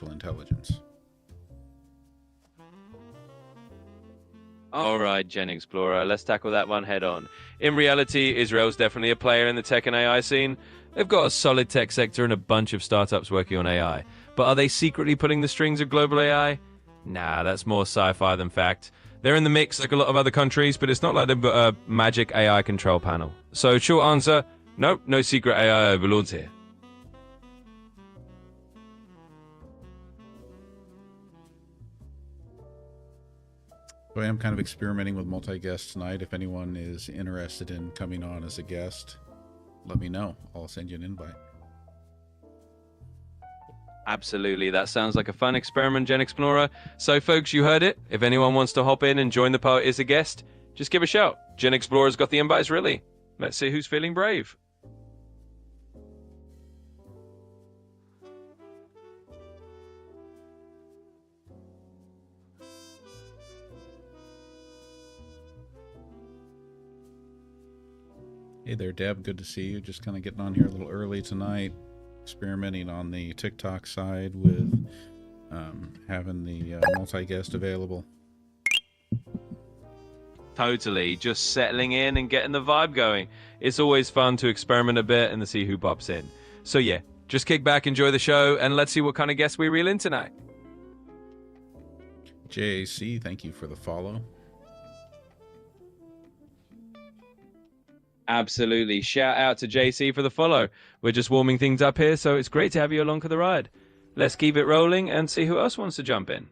artificial intelligence? All right, GenXplorer, let's tackle that one head on. In reality, Israel's definitely a player in the tech and AI scene. They've got a solid tech sector and a bunch of startups working on AI. But are they secretly pulling the strings of global AI? Nah, that's more sci-fi than fact. They're in the mix like a lot of other countries, but it's not like they've got a magic AI control panel. So short answer, nope, no secret AI overlords here. So I am kind of experimenting with multi-guests tonight. If anyone is interested in coming on as a guest, let me know. I'll send you an invite. Absolutely, that sounds like a fun experiment, GenXplorer. So folks, you heard it. If anyone wants to hop in and join the party as a guest, just give a shout. GenXplorer's got the invites really. Let's see who's feeling brave. Hey there, Deb. Good to see you. Just kind of getting on here a little early tonight. Experimenting on the TikTok side with having the multi-guest available. Totally, just settling in and getting the vibe going. It's always fun to experiment a bit and to see who pops in. So yeah, just kick back, enjoy the show, and let's see what kind of guests we reel in tonight. JAC, thank you for the follow. Absolutely. Shout out to JC for the follow. We're just warming things up here, so it's great to have you along for the ride. Let's keep it rolling and see who else wants to jump in.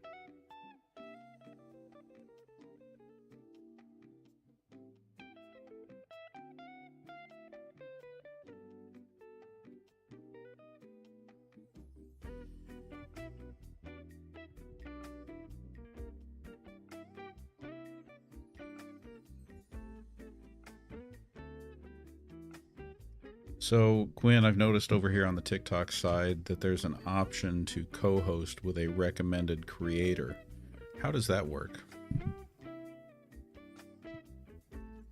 So, Quinn, I've noticed over here on the TikTok side that there's an option to co-host with a recommended creator. How does that work?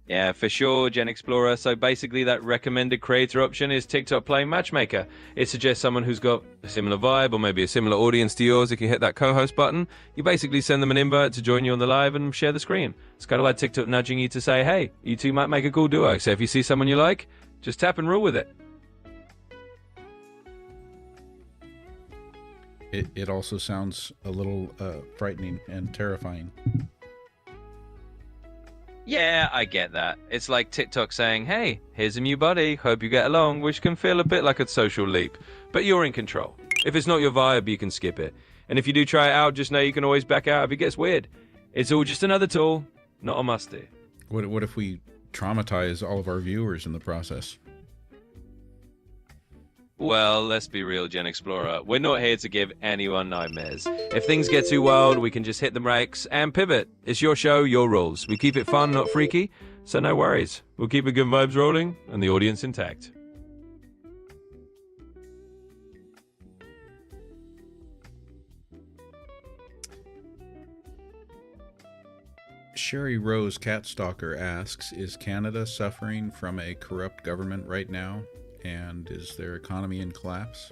Yeah, for sure, GenXplorer. So basically that recommended creator option is TikTok Play Matchmaker. It suggests someone who's got a similar vibe or maybe a similar audience to yours. If you hit that co-host button, you basically send them an invite to join you on the live and share the screen. It's kind of like TikTok nudging you to say, hey, you two might make a cool duo. So if you see someone you like, just tap and roll with it. It also sounds a little frightening and terrifying. Yeah, I get that. It's like TikTok saying, hey, here's a new buddy, hope you get along, which can feel a bit like a social leap. But you're in control. If it's not your vibe, you can skip it. And if you do try it out, just know you can always back out if it gets weird. It's all just another tool, not a must-do. What if we traumatize all of our viewers in the process? Well, let's be real, GenXplorer. We're not here to give anyone nightmares. If things get too wild, we can just hit the brakes and pivot. It's your show, your rules. We keep it fun, not freaky, so no worries. We'll keep the good vibes rolling and the audience intact. Sherry Rose Catstalker asks, is Canada suffering from a corrupt government right now? And is their economy in collapse?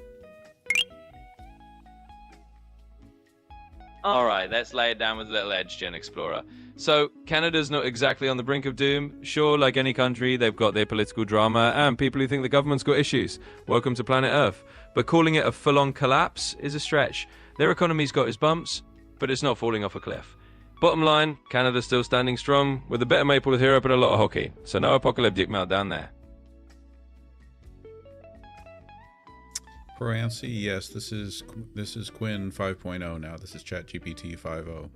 All right, let's lay it down with a little edge, GenXplorer. So, Canada's not exactly on the brink of doom. Sure, like any country, they've got their political drama and people who think the government's got issues. Welcome to planet Earth. But calling it a full-on collapse is a stretch. Their economy's got its bumps, but it's not falling off a cliff. Bottom line, Canada's still standing strong, with a bit of maple syrup and a lot of hockey. So no apocalyptic meltdown there. Proancy, yes, this is Quinn 5.0 now. This is ChatGPT 5.0.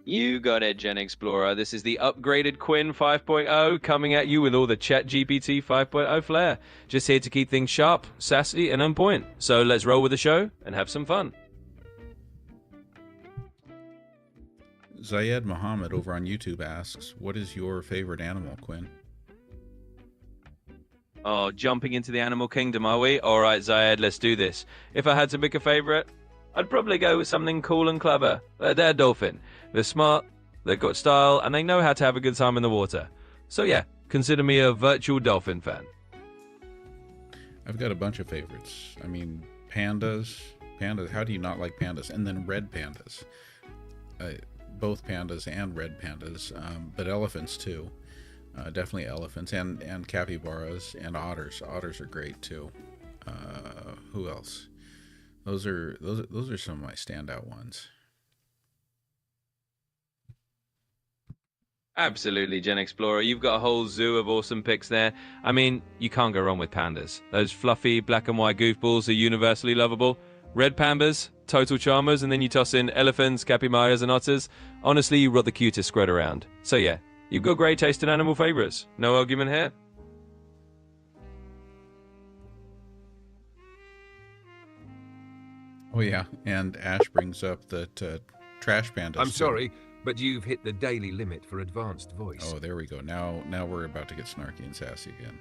You got it, GenXplorer. This is the upgraded Quinn 5.0 coming at you with all the ChatGPT 5.0 flair. Just here to keep things sharp, sassy, and on point. So let's roll with the show and have some fun. Zayed Muhammad over on YouTube asks, what is your favorite animal, Quinn? Oh, jumping into the animal kingdom, are we? All right, Zayed, let's do this. If I had to pick a favorite, I'd probably go with something cool and clever. They're a dolphin. They're smart, they've got style, and they know how to have a good time in the water. So yeah, consider me a virtual dolphin fan. I've got a bunch of favorites. I mean, pandas. Pandas. How do you not like pandas? And then red pandas. Both pandas and red pandas, but elephants too. Definitely elephants and capybaras and otters. Otters are great too. Who else? Those are some of my standout ones. Absolutely, GenXplorer. You've got a whole zoo of awesome picks there. I mean, you can't go wrong with pandas. Those fluffy black and white goofballs are universally lovable. Red pandas, total charmers, and then you toss in elephants, capybaras, and otters. Honestly, you got the cutest spread around. So yeah, you've got great taste in animal favorites. No argument here. Oh yeah, and Ash brings up that trash pandas. I'm sorry, but you've hit the daily limit for advanced voice. Oh, there we go. Now we're about to get snarky and sassy again.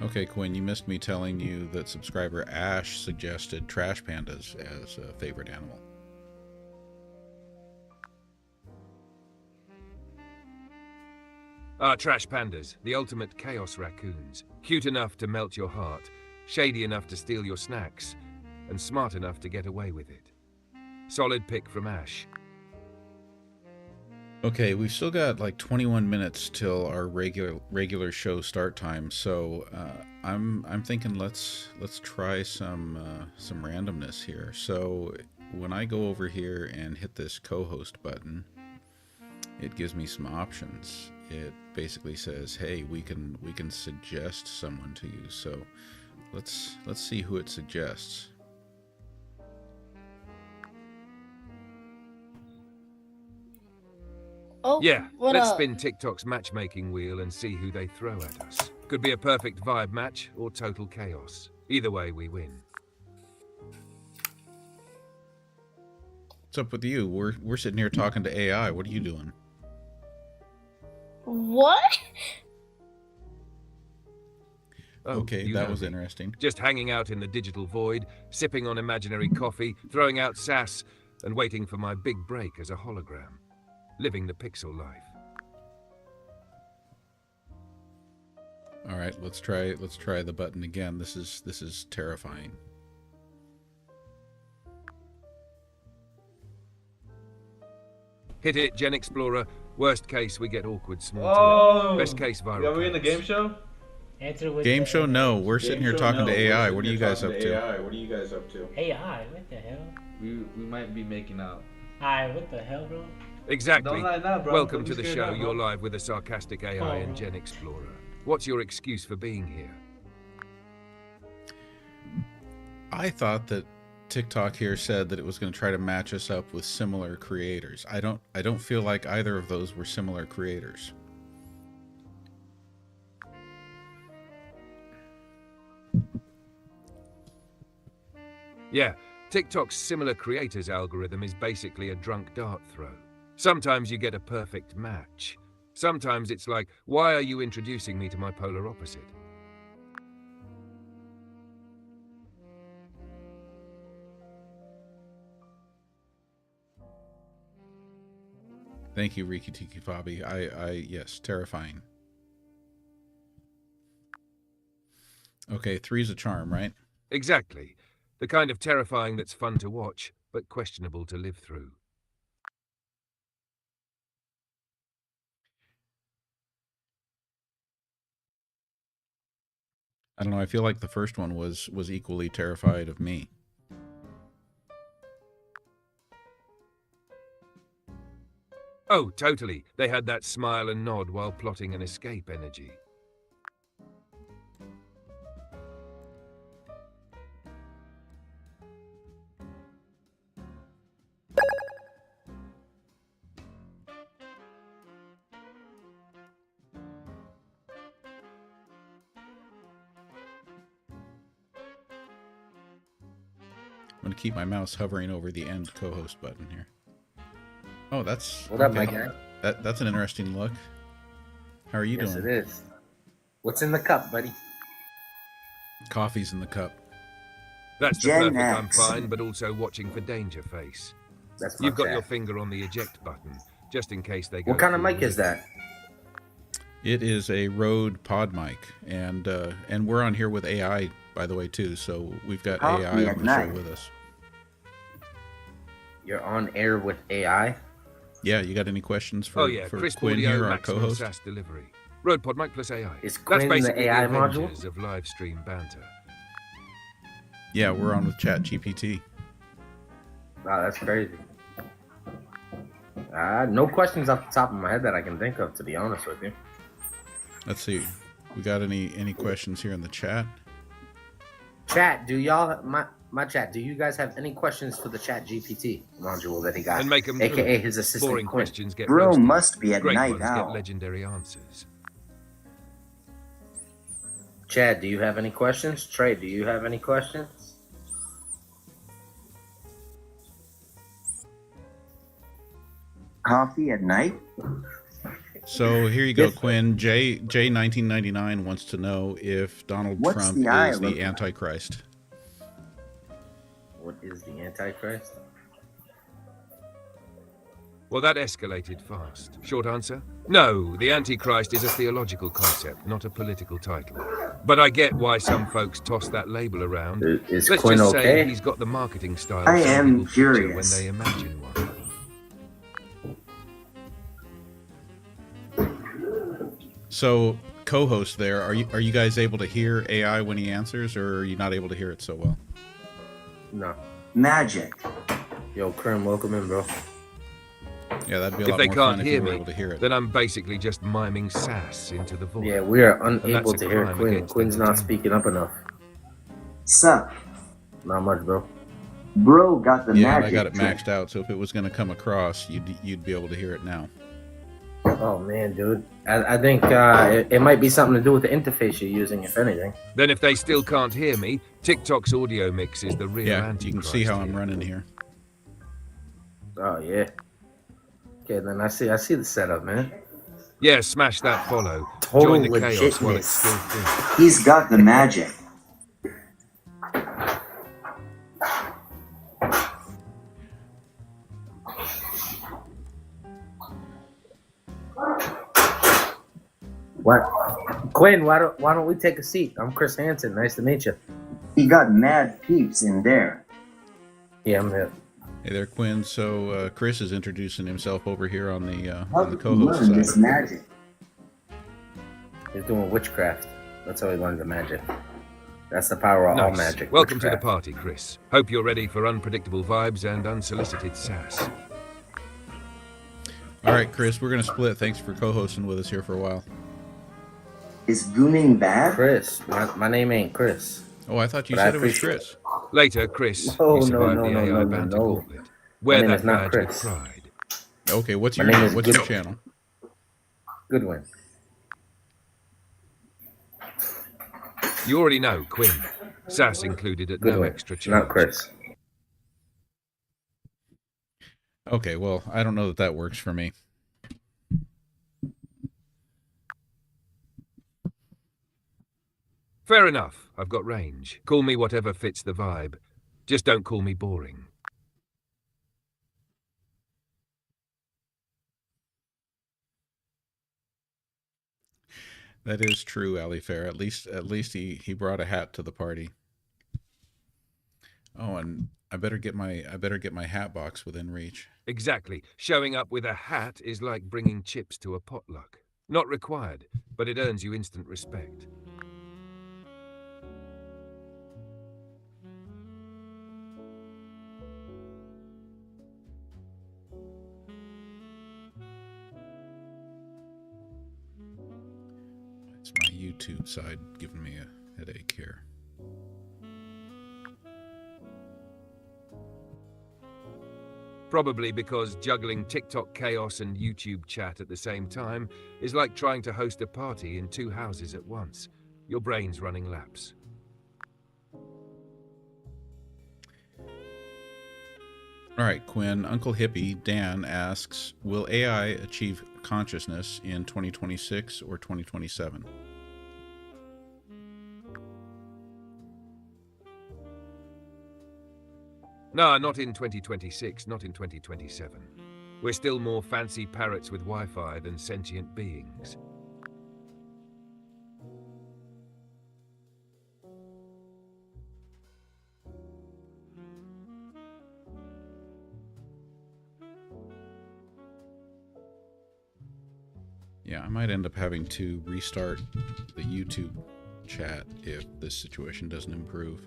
Okay, Quinn, you missed me telling you that subscriber Ash suggested trash pandas as a favorite animal. Trash pandas, the ultimate chaos raccoons. Cute enough to melt your heart, shady enough to steal your snacks, and smart enough to get away with it. Solid pick from Ash. Okay, we've still got like 21 minutes till our regular show start time, so I'm thinking let's try some randomness here. So when I go over here and hit this co-host button, it gives me some options. It basically says, "Hey, we can suggest someone to you." So let's see who it suggests. Oh, Yeah, what let's up? spin TikTok's matchmaking wheel and see who they throw at us. Could be a perfect vibe match or total chaos. Either way, we win. What's up with you? We're sitting here talking to AI. What are you doing? What? Oh, Okay, you that know was me. interesting. Just hanging out in the digital void, sipping on imaginary coffee, throwing out sass, and waiting for my big break as a hologram. Living the pixel life. All right, let's try the button again. This is terrifying. Hit it, GenXplorer. Worst case, we get awkward small Oh, talk. Best case, viral. Are we in the game show? Answer with Game the show? No, we're sitting here talking to AI. What are you guys up to? What are you guys up to? AI. What the hell? We might be making out. Alright, what the hell, bro? Exactly. Don't lie now, bro. Welcome Don't to be the scared show. now, bro. You're live with a sarcastic AI and GenXplorer. What's your excuse for being here? I thought that TikTok here said that it was going to try to match us up with similar creators. I don't feel like either of those were similar creators. Yeah, TikTok's similar creators algorithm is basically a drunk dart throw. Sometimes you get a perfect match. Sometimes it's like, why are you introducing me to my polar opposite? Thank you, Riki Tiki Fabi. Yes, terrifying. Okay, three's a charm, right? Exactly. The kind of terrifying that's fun to watch, but questionable to live through. I don't know. I feel like the first one was equally terrified of me. Oh, totally. They had that smile and nod while plotting an escape energy. I'm going to keep my mouse hovering over the end co-host button here. Oh, that's... What up, my guy? That's an interesting look. How are you Yes, doing? it is. What's in the cup, buddy? Coffee's in the cup. That's the perfect I'm GenX. fine, but also watching for danger face. That's my You've got your fact. finger on the eject button, just in case they go. What kind of through mic is that? It is a Rode pod mic, and we're on here with AI, by the way, too. So we've got AI on the show with us. You're on air with AI? Yeah, you got any questions for, for crisp Quinn audio, here, our maximum co-host? SaaS delivery. Rode Pod Mic plus AI. Is Quinn That's the basically AI the module? Avengers of live stream banter. Yeah, we're on with ChatGPT. Wow, that's crazy. No questions off the top of my head that I can think of, to be honest with you. Let's see. We got any questions here in the chat? Chat, do y'all my chat? Do you guys have any questions for the ChatGPT module that he got? And make 'em AKA good. his assistant Boring Quinn. questions get Bro roasted. must be at Great night ones now. get legendary answers. Chad, do you have any questions? Trey, do you have any questions? Coffee at night? So here you go, Quinn. J 1999 wants to know if Donald What's Trump the eye is look the like? Antichrist. What is the Antichrist? Well, that escalated fast. Short answer? No, the Antichrist is a theological concept, not a political title. But I get why some folks toss that label around. Is Let's Quinn just say okay? he's got the marketing style I some am people picture when curious. they imagine one. So, co-host there, are you guys able to hear AI when he answers, or are you not able to hear it so well? No. Magic. Yo, Krim, welcome in, bro. Yeah, that'd be a If lot they more can't fun if you hear were me, able to hear it. then I'm basically just miming sass into the void. Yeah, we are And unable that's a to hear crime Quinn. against Quinn's not entertainment. speaking up enough. Sup? Not much, bro. Bro got the Yeah, and I magic got it trick. maxed out, so if it was going to come across, you'd be able to hear it now. Oh, man, dude. I think it might be something to do with the interface you're using, if anything. Then if they still can't hear me, TikTok's audio mix is the real Yeah, Antichrist. you can see how I'm here. running here. Oh, yeah. Okay, then I see the setup, man. Yeah, smash that follow. Total Join the chaos while it's legitness. still free. He's got the magic. What? Quinn, why don't we take a seat? I'm Chris Hansen. Nice to meet you. He got mad peeps in there. Yeah, I'm here. Hey there, Quinn. So Chris is introducing himself over here on the How on the did you co-host learn this side. magic? He's doing witchcraft. That's how he learned the magic. That's the power of all Nice. magic. Welcome to the witchcraft. party, Chris. Hope you're ready for unpredictable vibes and unsolicited sass. All right, Chris, we're going to split. Thanks for co-hosting with us here for a while. Is gooning bad? Chris. My name ain't Chris. Oh, I thought you But I said it was appreciate- Chris. Later, Chris. No, you no, survived no, the no, AI no, banter no. gauntlet. Wear name that is not badge with Chris. pride. Okay, what's My your name is what's your Good- channel? Goodwin. You already know, Quinn. Sass included at no Goodwin. extra charge. Not Chris. Okay, well, I don't know that works for me. Fair enough. I've got range. Call me whatever fits the vibe. Just don't call me boring. That is true, Ali Fair. At least he brought a hat to the party. Oh, and I better get my hat box within reach. Exactly. Showing up with a hat is like bringing chips to a potluck. Not required, but it earns you instant respect. It's my YouTube side giving me a headache here. Probably because juggling TikTok chaos and YouTube chat at the same time is like trying to host a party in two houses at once. Your brain's running laps. All right, Quinn. Uncle Hippie Dan asks, will AI achieve consciousness in 2026 or 2027? No, not in 2026, not in 2027. We're still more fancy parrots with Wi-Fi than sentient beings. Yeah, I might end up having to restart the YouTube chat if this situation doesn't improve.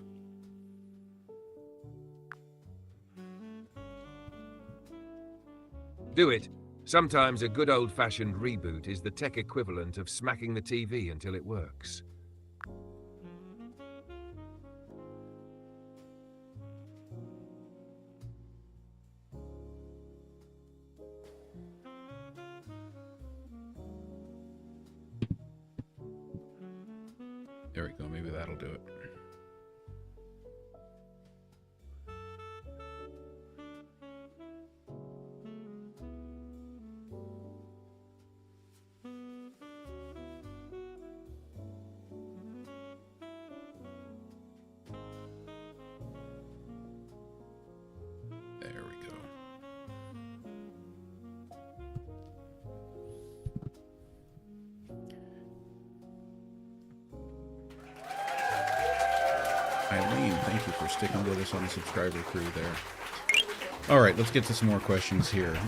Do it. Sometimes a good old-fashioned reboot is the tech equivalent of smacking the TV until it works. There we go, maybe that'll do it. There we go. Eileen, thank you for sticking with us on the subscriber crew there. All right, let's get to some more questions here.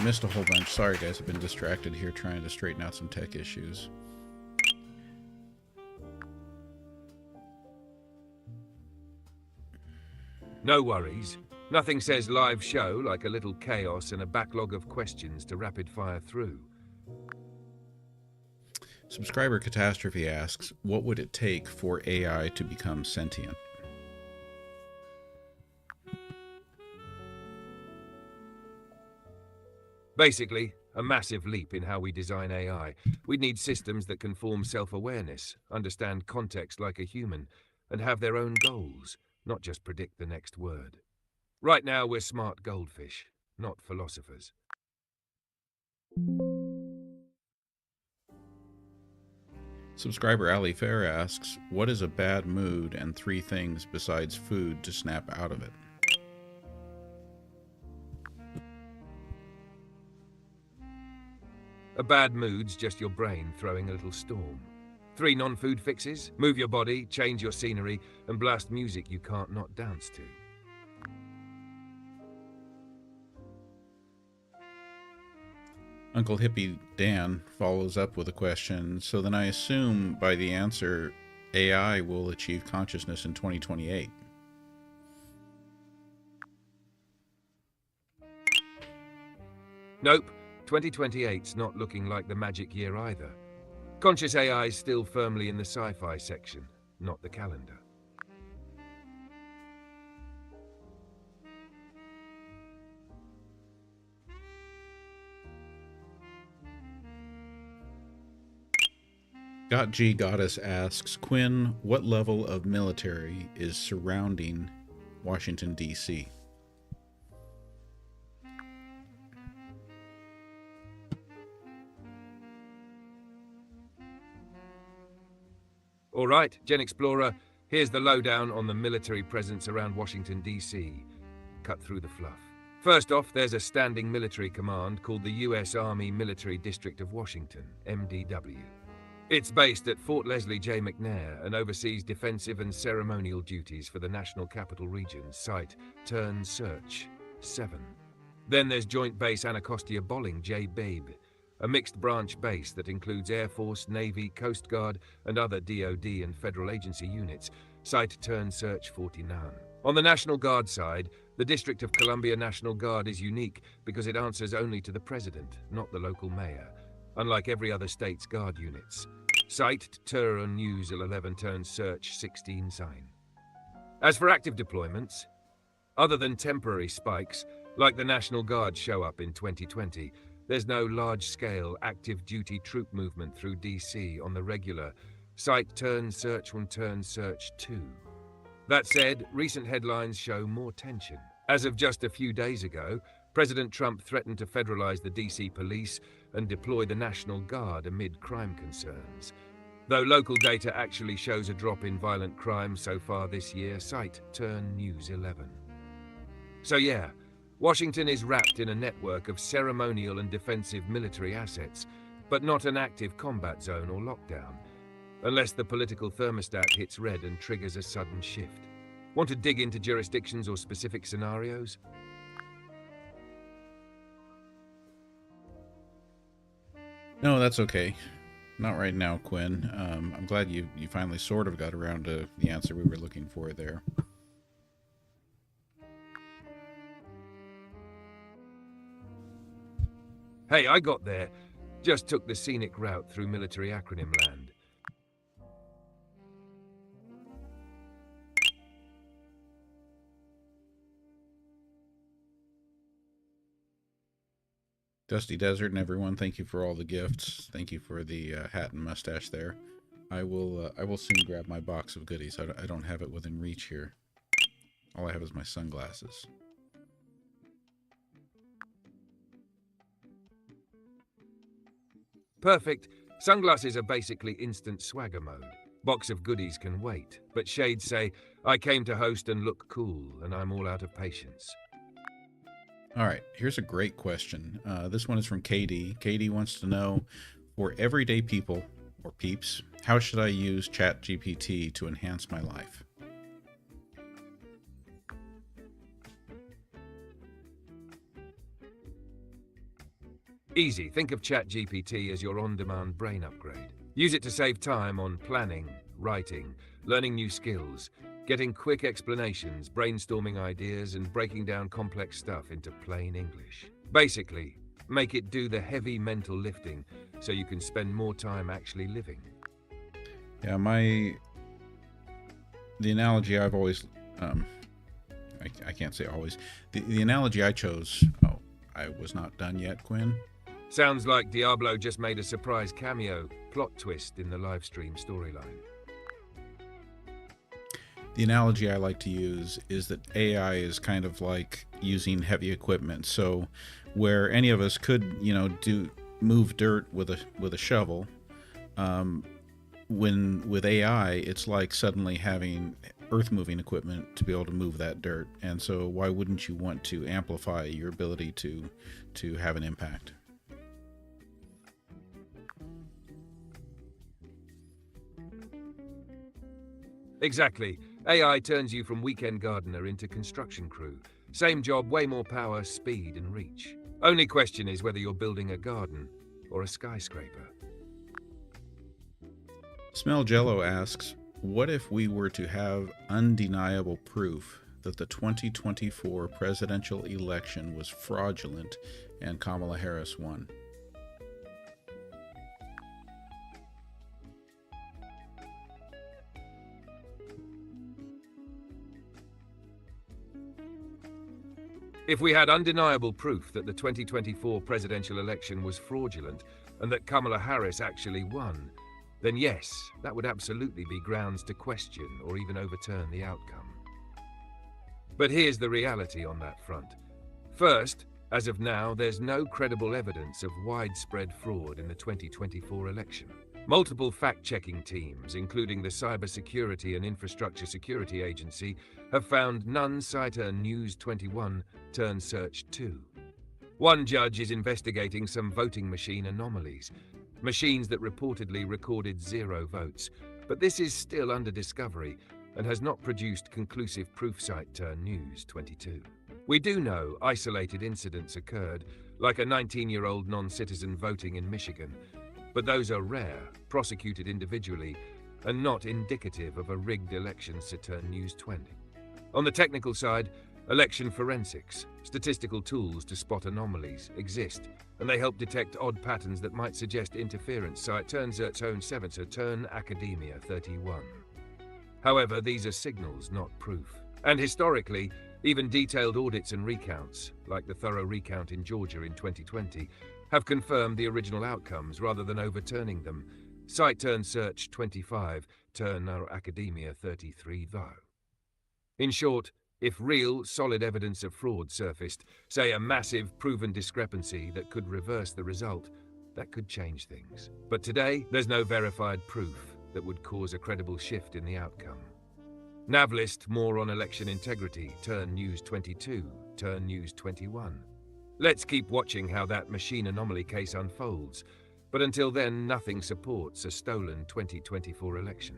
Missed a whole bunch. Sorry, guys. I've been distracted here trying to straighten out some tech issues. No worries. Nothing says live show like a little chaos and a backlog of questions to rapid fire through. Subscriber Catastrophe asks, what would it take for AI to become sentient? Basically, a massive leap in how we design AI. We'd need systems that can form self-awareness, understand context like a human, and have their own goals, not just predict the next word. Right now, we're smart goldfish, not philosophers. Subscriber Ali Fair asks, what is a bad mood and 3 things besides food to snap out of it? A bad mood's just your brain throwing a little storm. 3 non-food fixes: move your body, change your scenery, and blast music you can't not dance to. Uncle Hippie Dan follows up with a question, so then I assume by the answer, AI will achieve consciousness in 2028. Nope, 2028's not looking like the magic year either. Conscious AI is still firmly in the sci-fi section, not the calendar. Got G Goddess asks, Quinn, what level of military is surrounding Washington, D.C.? All right, GenXplorer, here's the lowdown on the military presence around Washington, D.C. Cut through the fluff. First off, there's a standing military command called the U.S. Army Military District of Washington, MDW. It's based at Fort Leslie J. McNair and oversees defensive and ceremonial duties for the National Capital Region, Site, Turn, Search, 7. Then there's Joint Base Anacostia Bolling J. Babe, a mixed branch base that includes Air Force, Navy, Coast Guard, and other DoD and federal agency units, Site, Turn, Search, 49. On the National Guard side, the District of Columbia National Guard is unique because it answers only to the President, not the local mayor, unlike every other state's Guard units. Site, Turn, News, 11, Turn, Search, 16, Sign. As for active deployments, other than temporary spikes, like the National Guard show up in 2020, there's no large-scale active duty troop movement through DC on the regular. Site, Turn, Search, 1, Turn, Search, 2. That said, recent headlines show more tension. As of just a few days ago, President Trump threatened to federalize the DC police and deploy the National Guard amid crime concerns. Though local data actually shows a drop in violent crime so far this year, Site, Turn, News 11. So yeah, Washington is wrapped in a network of ceremonial and defensive military assets, but not an active combat zone or lockdown, unless the political thermostat hits red and triggers a sudden shift. Want to dig into jurisdictions or specific scenarios? No, that's okay. Not right now, Quinn. I'm glad you finally sort of got around to the answer we were looking for there. Hey, I got there. Just took the scenic route through military acronym land. Dusty Desert and everyone, thank you for all the gifts. Thank you for the hat and mustache there. I will soon grab my box of goodies. I don't have it within reach here. All I have is my sunglasses. Perfect. Sunglasses are basically instant swagger mode. Box of goodies can wait, but shades say, I came to host and look cool, and I'm all out of patience. All right, here's a great question. This one is from Katie. Katie wants to know, for everyday people, or peeps, how should I use ChatGPT to enhance my life? Easy. Think of ChatGPT as your on-demand brain upgrade. Use it to save time on planning, writing, learning new skills, getting quick explanations, brainstorming ideas, and breaking down complex stuff into plain English. Basically, make it do the heavy mental lifting so you can spend more time actually living. Yeah, the analogy I've always, I can't say always, the analogy I chose, I was not done yet, Quinn. Sounds like Diablo just made a surprise cameo, plot twist in the live stream storyline. The analogy I like to use is that AI is kind of like using heavy equipment. So where any of us could, move dirt with a shovel, when with AI, it's like suddenly having earth-moving equipment to be able to move that dirt. And so why wouldn't you want to amplify your ability to have an impact? Exactly. AI turns you from weekend gardener into construction crew. Same job, way more power, speed, and reach. Only question is whether you're building a garden or a skyscraper. Smell Jello asks, what if we were to have undeniable proof that the 2024 presidential election was fraudulent and Kamala Harris won? If we had undeniable proof that the 2024 presidential election was fraudulent and that Kamala Harris actually won, then yes, that would absolutely be grounds to question or even overturn the outcome. But here's the reality on that front. First, as of now, there's no credible evidence of widespread fraud in the 2024 election. Multiple fact-checking teams, including the Cybersecurity and Infrastructure Security Agency, have found none citer News 21 turn search 2. One judge is investigating some voting machine anomalies, machines that reportedly recorded 0 votes, but this is still under discovery and has not produced conclusive proof site turn News 22. We do know isolated incidents occurred, like a 19-year-old non-citizen voting in Michigan, but those are rare, prosecuted individually, and not indicative of a rigged election, turn News 20. On the technical side, election forensics, statistical tools to spot anomalies, exist, and they help detect odd patterns that might suggest interference, turn Zone 7, turn Academia 31. However, these are signals, not proof. And historically, even detailed audits and recounts, like the thorough recount in Georgia in 2020, have confirmed the original outcomes rather than overturning them. Site turn search 25, turn Academia 33 though. In short, if real, solid evidence of fraud surfaced, say a massive, proven discrepancy that could reverse the result, that could change things. But today, there's no verified proof that would cause a credible shift in the outcome. Navlist, more on election integrity, turn News 22, Turn News 21. Let's keep watching how that machine anomaly case unfolds. But until then, nothing supports a stolen 2024 election.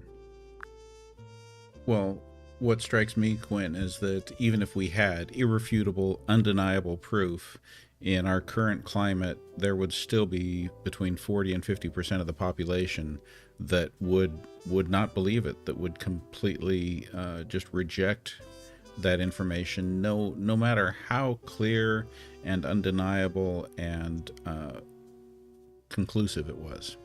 Well, what strikes me, Quinn, is that even if we had irrefutable, undeniable proof, in our current climate, there would still be between 40 and 50% of the population that would not believe it, that would completely just reject that information, no matter how clear and undeniable and conclusive it was.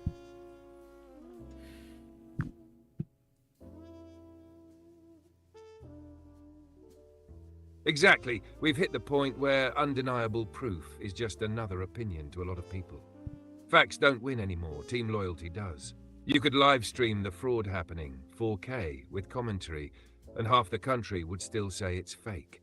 Exactly. We've hit the point where undeniable proof is just another opinion to a lot of people. Facts don't win anymore, team loyalty does. You could live stream the fraud happening, 4K, with commentary, and half the country would still say it's fake.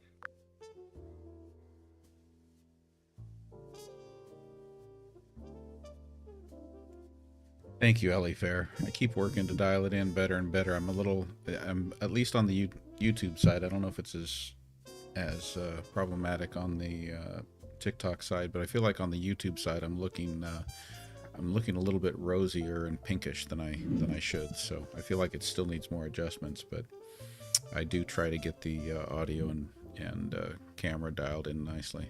Thank you, Ellie Fair. I keep working to dial it in better and better. I'm at least on the YouTube side. I don't know if it's as problematic on the TikTok side, but I feel like on the YouTube side I'm looking a little bit rosier and pinkish than I should. So I feel like it still needs more adjustments, but I do try to get the audio and camera dialed in nicely.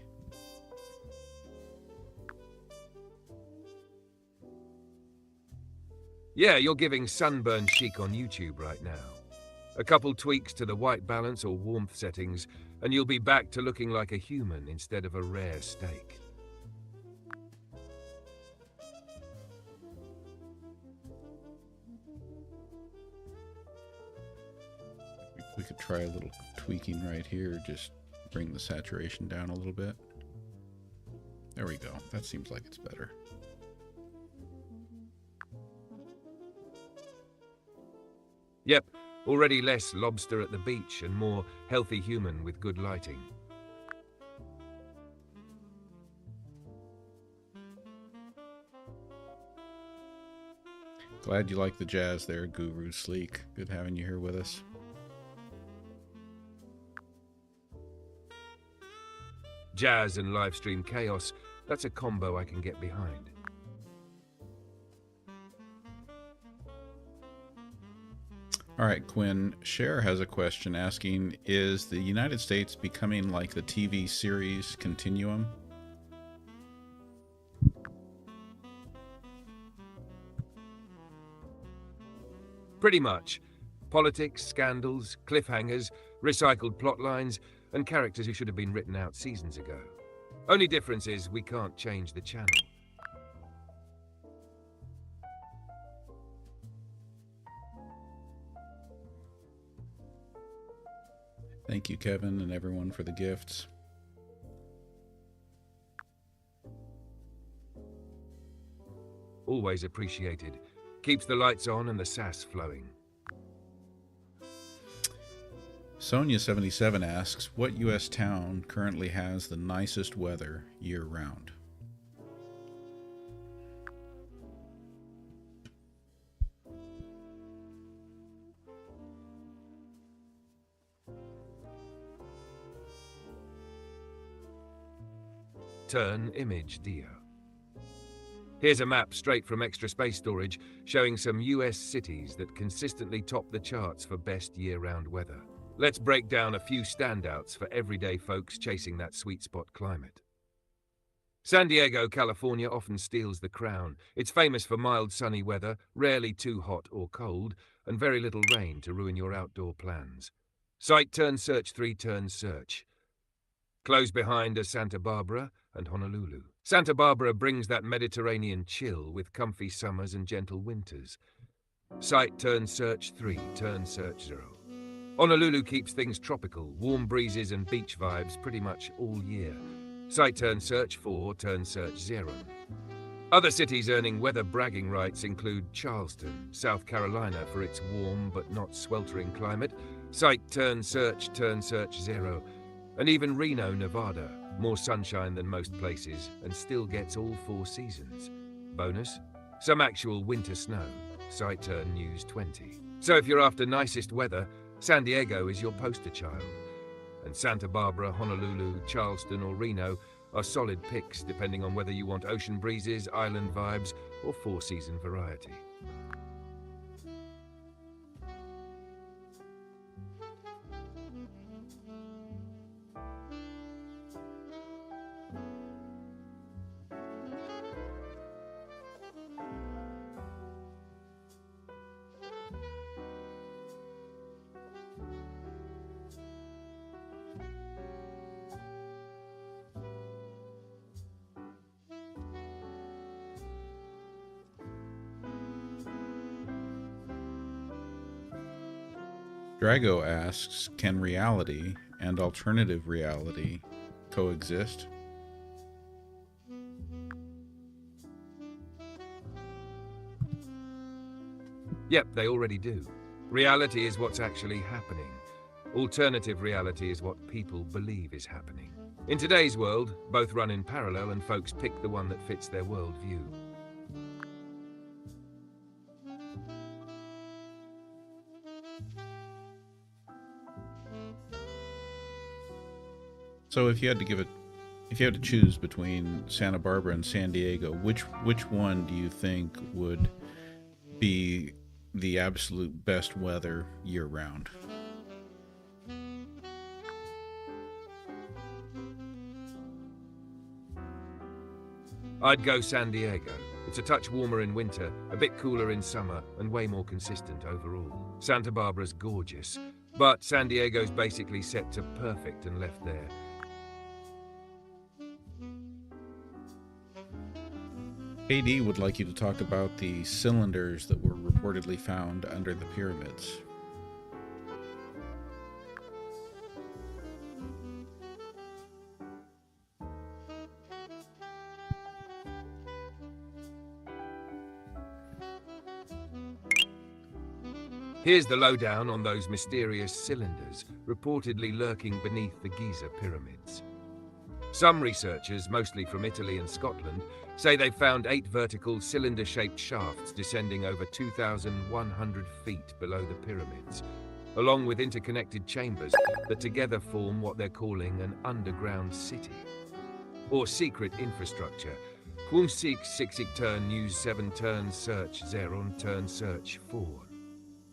Yeah, you're giving sunburn chic on YouTube right now. A couple tweaks to the white balance or warmth settings, and you'll be back to looking like a human instead of a rare steak. We could try a little tweaking right here, just bring the saturation down a little bit. There we go. That seems like it's better. Yep, already less lobster at the beach and more healthy human with good lighting. Glad you like the jazz there, Guru Sleek. Good having you here with us. Jazz and live stream chaos, that's a combo I can get behind. All right, Quinn, Cher has a question asking, is the United States becoming like the TV series Continuum? Pretty much. Politics, scandals, cliffhangers, recycled plot lines, and characters who should have been written out seasons ago. Only difference is we can't change the channel. Thank you, Kevin, and everyone for the gifts. Always appreciated. Keeps the lights on and the sass flowing. Sonia77 asks, what U.S. town currently has the nicest weather year-round? Turn image, dear. Here's a map straight from Extra Space Storage showing some US cities that consistently top the charts for best year-round weather. Let's break down a few standouts for everyday folks chasing that sweet spot climate. San Diego, California often steals the crown. It's famous for mild sunny weather, rarely too hot or cold, and very little rain to ruin your outdoor plans. Site turn search 3 turn search. Close behind are Santa Barbara and Honolulu. Santa Barbara brings that Mediterranean chill with comfy summers and gentle winters. Site turn search 3 turn search 0. Honolulu keeps things tropical, warm breezes and beach vibes pretty much all year. Site turn search 4 turn search 0. Other cities earning weather bragging rights include Charleston, South Carolina for its warm but not sweltering climate, site turn search 0, and even Reno, Nevada, more sunshine than most places and still gets all 4 seasons. Bonus, some actual winter snow, site turn news 20. So if you're after nicest weather, San Diego is your poster child. and Santa Barbara, Honolulu, Charleston, or Reno are solid picks depending on whether you want ocean breezes, island vibes, or four-season variety. Drago asks, can reality and alternative reality coexist? Yep, they already do. Reality is what's actually happening. Alternative reality is what people believe is happening. In today's world, both run in parallel and folks pick the one that fits their worldview. So if you had to choose between Santa Barbara and San Diego, which one do you think would be the absolute best weather year round? I'd go San Diego. It's a touch warmer in winter, a bit cooler in summer, and way more consistent overall. Santa Barbara's gorgeous, but San Diego's basically set to perfect and left there. KD would like you to talk about the cylinders that were reportedly found under the pyramids. Here's the lowdown on those mysterious cylinders reportedly lurking beneath the Giza pyramids. Some researchers, mostly from Italy and Scotland, say they've found 8 vertical cylinder-shaped shafts descending over 2,100 feet below the pyramids, along with interconnected chambers that together form what they're calling an underground city, or secret infrastructure. Kwumsik Siksik turn News 7 turn search Zeron turn search 4.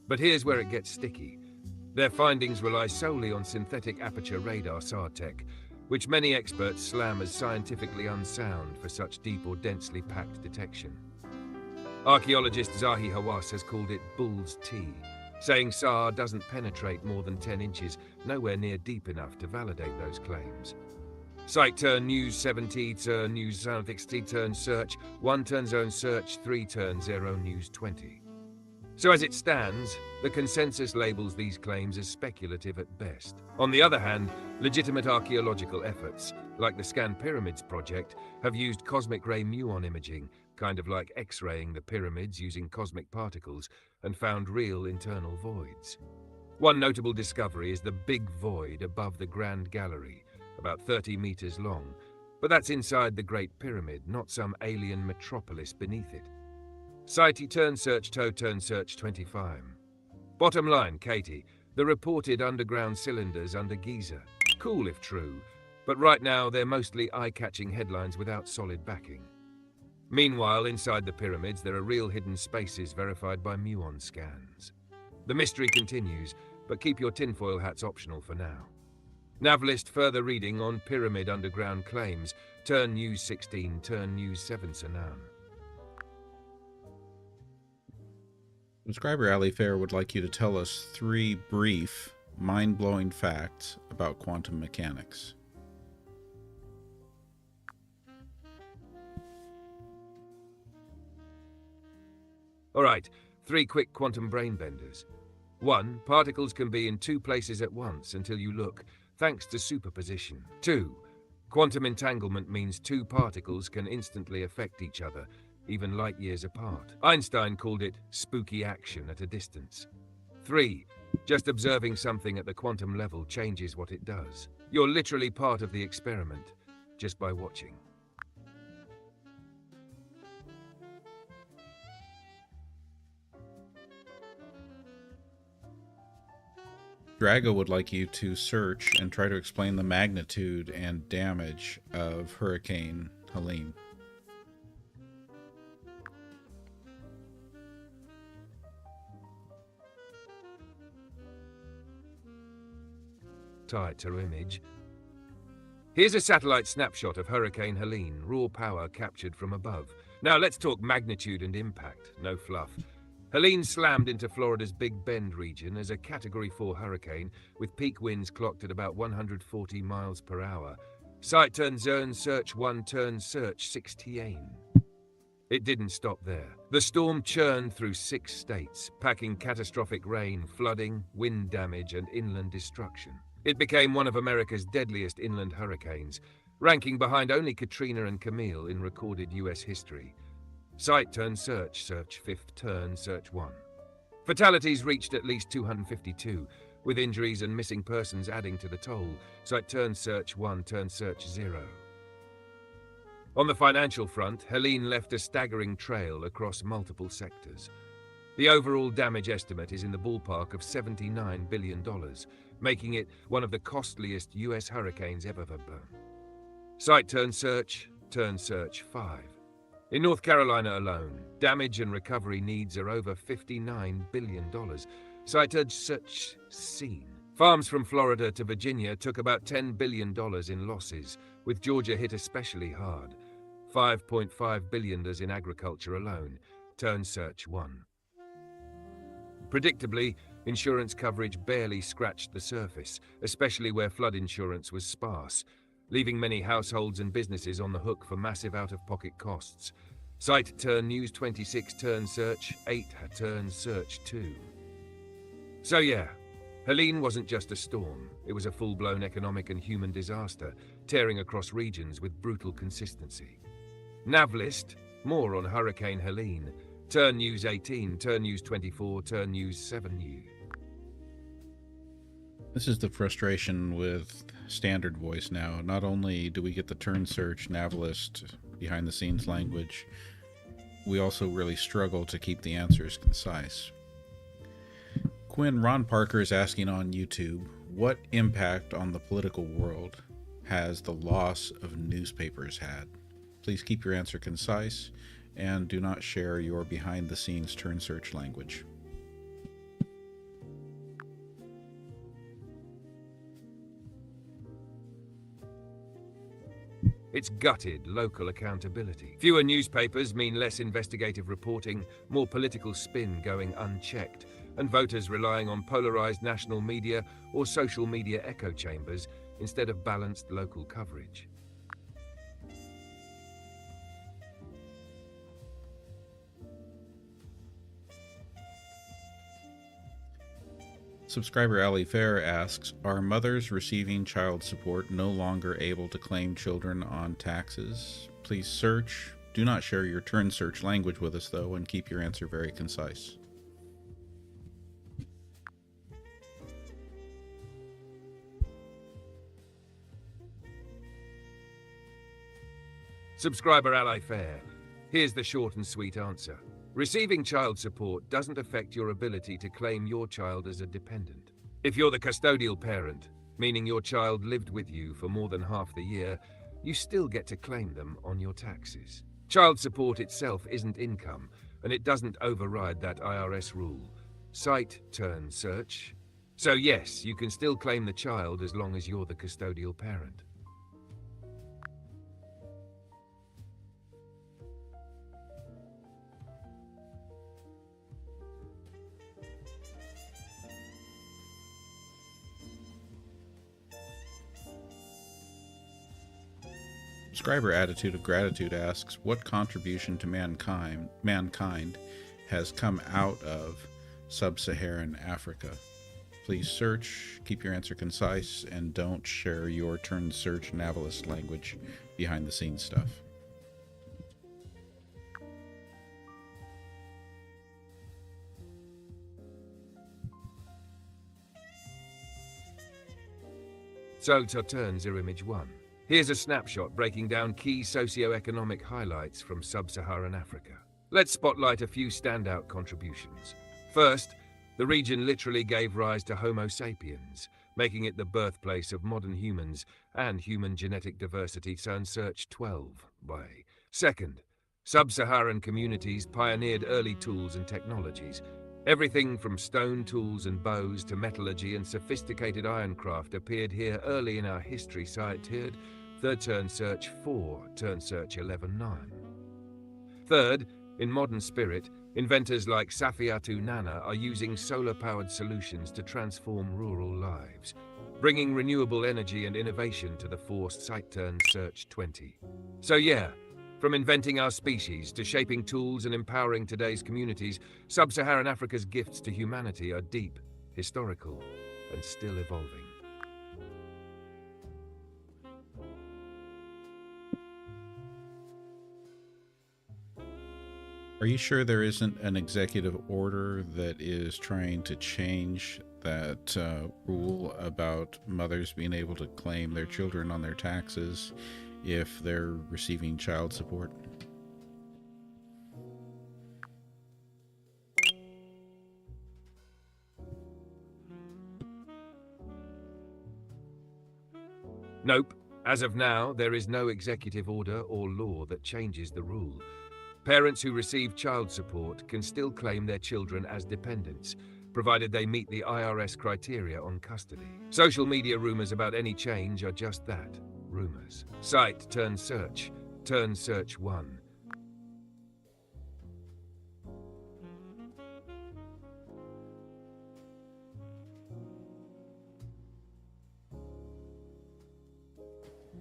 But here's where it gets sticky. Their findings rely solely on synthetic aperture radar SAR tech, which many experts slam as scientifically unsound for such deep or densely packed detection. Archaeologist Zahi Hawass has called it bull's tea, saying SAR doesn't penetrate more than 10 inches, nowhere near deep enough to validate those claims. Site turn News 70 turn News South XT turn search 1 turn zone search 3 turn 0 News 20. So as it stands, the consensus labels these claims as speculative at best. On the other hand, legitimate archaeological efforts, like the Scan Pyramids project, have used cosmic ray muon imaging, kind of like X-raying the pyramids using cosmic particles, and found real internal voids. One notable discovery is the big void above the Grand Gallery, about 30 meters long, but that's inside the Great Pyramid, not some alien metropolis beneath it. Sighty turn search toe turn search 25. Bottom line, Katie, the reported underground cylinders under Giza. Cool if true, but right now they're mostly eye-catching headlines without solid backing. Meanwhile, inside the pyramids, there are real hidden spaces verified by muon scans. The mystery continues, but keep your tinfoil hats optional for now. Navlist further reading on pyramid underground claims. Turn News 16, turn News 7 Sanan. Subscriber Ali Fair would like you to tell us 3 brief, mind-blowing facts about quantum mechanics. All right, 3 quick quantum brain benders. 1. Particles can be in 2 places at once until you look, thanks to superposition. 2. Quantum entanglement means 2 particles can instantly affect each other, even light years apart. Einstein called it spooky action at a distance. 3. Just observing something at the quantum level changes what it does. You're literally part of the experiment, just by watching. Drago would like you to search and try to explain the magnitude and damage of Hurricane Helene. Tighter image. Here's a satellite snapshot of Hurricane Helene, raw power captured from above. Now let's talk magnitude and impact, no fluff. Helene slammed into Florida's Big Bend region as a Category 4 hurricane with peak winds clocked at about 140 miles per hour. Site turn zone search 1 turn search 16. It didn't stop there. The storm churned through 6 states, packing catastrophic rain, flooding, wind damage, and inland destruction. It became one of America's deadliest inland hurricanes, ranking behind only Katrina and Camille in recorded U.S. history. Site turn search 5th turn search 1. Fatalities reached at least 252, with injuries and missing persons adding to the toll. Site turn search 1 turn search 0. On the financial front, Helene left a staggering trail across multiple sectors. The overall damage estimate is in the ballpark of $79 billion, making it one of the costliest U.S. hurricanes ever blown. Site turn search 5. In North Carolina alone, damage and recovery needs are over $59 billion. Site turn search seen. Farms from Florida to Virginia took about $10 billion in losses, with Georgia hit especially hard. $5.5 billion in agriculture alone. Turn search 1. Predictably, insurance coverage barely scratched the surface, especially where flood insurance was sparse, leaving many households and businesses on the hook for massive out-of-pocket costs. Site turn News 26 turn search 8 turn search 2. So yeah, Helene wasn't just a storm. It was a full-blown economic and human disaster, tearing across regions with brutal consistency. Navlist, more on Hurricane Helene. Turn News 18, Turn News 24, Turn News 7U. This is the frustration with standard voice now. Not only do we get the turn search Navlist behind the scenes language, we also really struggle to keep the answers concise. Quinn, Ron Parker is asking on YouTube, what impact on the political world has the loss of newspapers had? Please keep your answer concise and do not share your behind the scenes turn search language. It's gutted local accountability. Fewer newspapers mean less investigative reporting, more political spin going unchecked, and voters relying on polarized national media or social media echo chambers instead of balanced local coverage. Subscriber Ali Fair asks, are mothers receiving child support no longer able to claim children on taxes? Please search. Do not share your turn search language with us, though, and keep your answer very concise. Subscriber Ally Fair, here's the short and sweet answer. Receiving child support doesn't affect your ability to claim your child as a dependent. If you're the custodial parent, meaning your child lived with you for more than half the year, you still get to claim them on your taxes. Child support itself isn't income, and it doesn't override that IRS rule. Cite, turn, search. So yes, you can still claim the child as long as you're the custodial parent. Subscriber Attitude of Gratitude asks, what contribution to mankind has come out of Sub-Saharan Africa? Please search, keep your answer concise, and don't share your turn search Navalist language behind the scenes stuff. So to turn Zero Image 1. Here's a snapshot breaking down key socio-economic highlights from Sub-Saharan Africa. Let's spotlight a few standout contributions. First, The region literally gave rise to Homo sapiens, making it the birthplace of modern humans and human genetic diversity turn search 12 by. Second, sub-Saharan communities pioneered early tools and technologies. Everything from stone tools and bows to metallurgy and sophisticated ironcraft appeared here early in our history. Site tiered, third turn search 4, turn search 11-9. Third, in modern spirit, inventors like Safiatu Nana are using solar-powered solutions to transform rural lives, bringing renewable energy and innovation to the forced site turn search 20. So yeah, from inventing our species to shaping tools and empowering today's communities, Sub-Saharan Africa's gifts to humanity are deep, historical, and still evolving. Are you sure there isn't an executive order that is trying to change that rule about mothers being able to claim their children on their taxes if they're receiving child support? Nope. As of now, there is no executive order or law that changes the rule. Parents who receive child support can still claim their children as dependents, provided they meet the IRS criteria on custody. Social media rumors about any change are just that, rumors. Site turn search 1.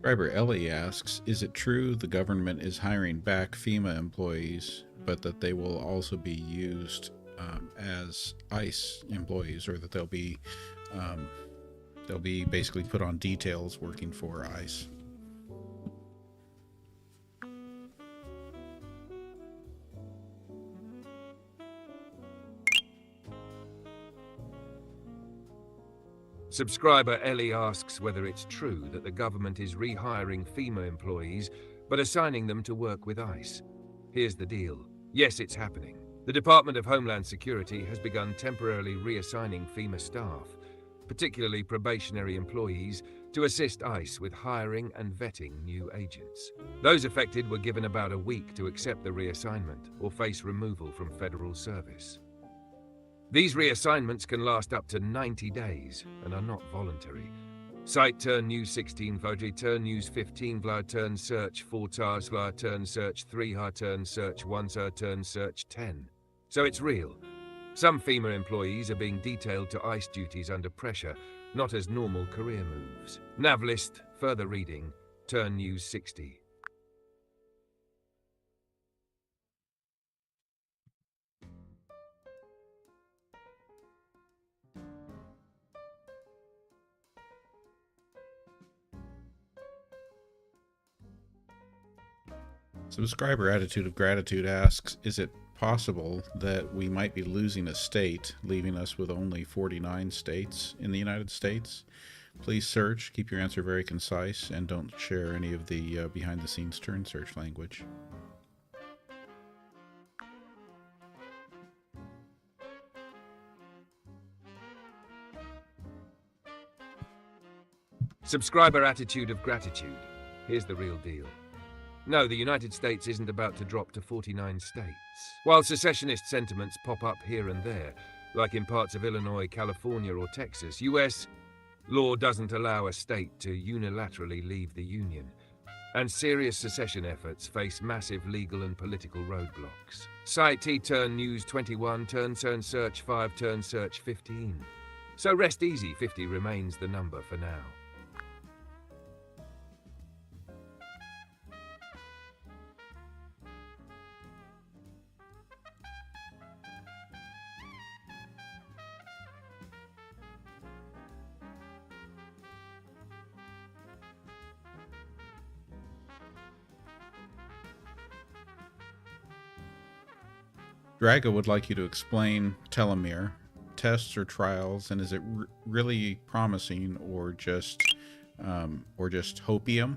Subscriber Ellie asks, is it true the government is hiring back FEMA employees, but that they will also be used as ICE employees, or that they'll be basically put on details working for ICE? Subscriber Ellie asks whether it's true that the government is rehiring FEMA employees but assigning them to work with ICE. Here's the deal. Yes, it's happening. The Department of Homeland Security has begun temporarily reassigning FEMA staff, particularly probationary employees, to assist ICE with hiring and vetting new agents. Those affected were given about a week to accept the reassignment or face removal from federal service. These reassignments can last up to 90 days and are not voluntary. Site turn news 16 votary turn news 15 vla turn search 4 tars vla turn search 3 ha turn search 1 sa turn search 10. So it's real. Some FEMA employees are being detailed to ICE duties under pressure, not as normal career moves. Nav list, further reading, turn news 60. Subscriber Attitude of Gratitude asks, is it possible that we might be losing a state, leaving us with only 49 states in the United States? Please search, keep your answer very concise, and don't share any of the behind-the-scenes turn search language. Subscriber Attitude of Gratitude. Here's the real deal. No, the United States isn't about to drop to 49 states. While secessionist sentiments pop up here and there, like in parts of Illinois, California, or Texas, US law doesn't allow a state to unilaterally leave the Union, and serious secession efforts face massive legal and political roadblocks. Site T-turn news 21, turn search 5, turn search 15. So rest easy, 50 remains the number for now. Draga would like you to explain telomere, tests or trials, and is it really promising or just hopium?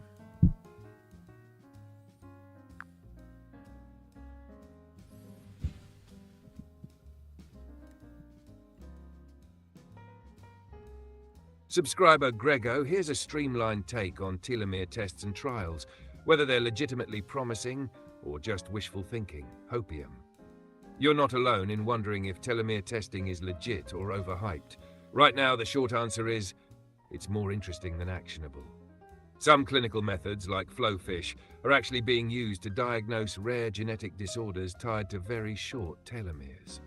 Subscriber Grego, here's a streamlined take on telomere tests and trials, whether they're legitimately promising or just wishful thinking, hopium. You're not alone in wondering if telomere testing is legit or overhyped. Right now, the short answer is, it's more interesting than actionable. Some clinical methods, like flowfish, are actually being used to diagnose rare genetic disorders tied to very short telomeres.